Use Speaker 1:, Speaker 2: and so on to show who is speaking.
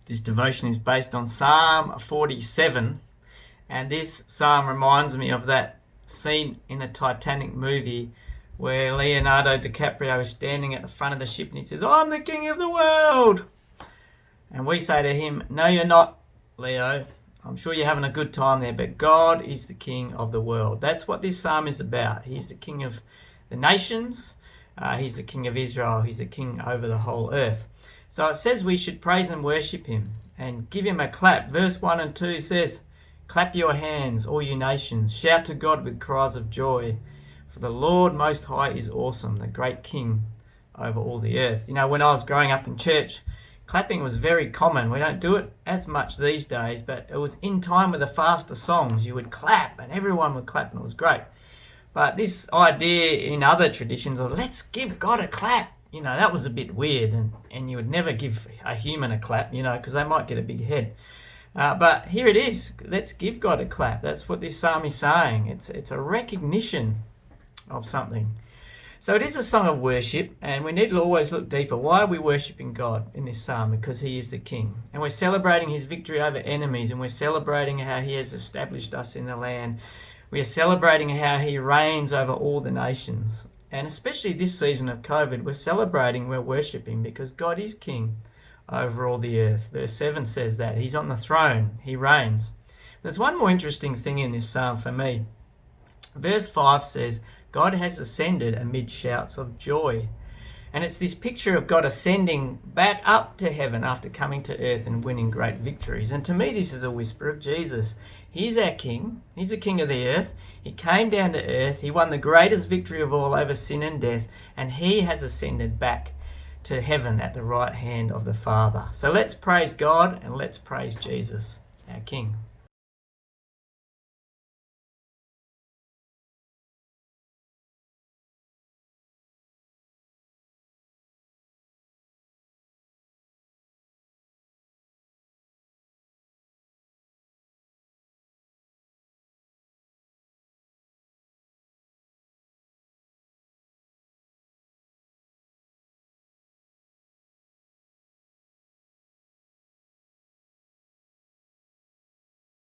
Speaker 1: This devotion is based on Psalm 47, and this psalm reminds me of that scene in the Titanic movie where Leonardo DiCaprio is standing at the front of the ship and he says, "I'm the king of the world." And we say to him, "No, you're not, Leo. I'm sure you're having a good time there, but God is the king of the world." That's what this psalm is about. He's the king of the nations. He's the king of Israel. He's the king over the whole earth. So it says we should praise and worship him and give him a clap. Verse 1 and 2 says, "Clap your hands, all you nations. Shout to God with cries of joy. For the Lord Most High is awesome, the great king over all the earth." You know, when I was growing up in church, clapping was very common. We don't do it as much these days, but it was in time with the faster songs. You would clap and everyone would clap and it was great. But this idea in other traditions of let's give God a clap, you know, that was a bit weird, and you would never give a human a clap, you know, because they might get a big head. But here it is. Let's give God a clap. That's what this psalm is saying. It's a recognition of something. So it is a song of worship, and we need to always look deeper. Why are we worshipping God in this psalm? Because he is the king. And we're celebrating his victory over enemies, and we're celebrating how he has established us in the land. We are celebrating how he reigns over all the nations. And especially this season of COVID, we're worshipping because God is king over all the earth. Verse 7 says that. He's on the throne. He reigns. There's one more interesting thing in this psalm for me. Verse 5 says, God has ascended amid shouts of joy. And it's this picture of God ascending back up to heaven after coming to earth and winning great victories. And to me, this is a whisper of Jesus. He's our king. He's the king of the earth. He came down to earth. He won the greatest victory of all over sin and death. And he has ascended back to heaven at the right hand of the Father. So let's praise God and let's praise Jesus, our King.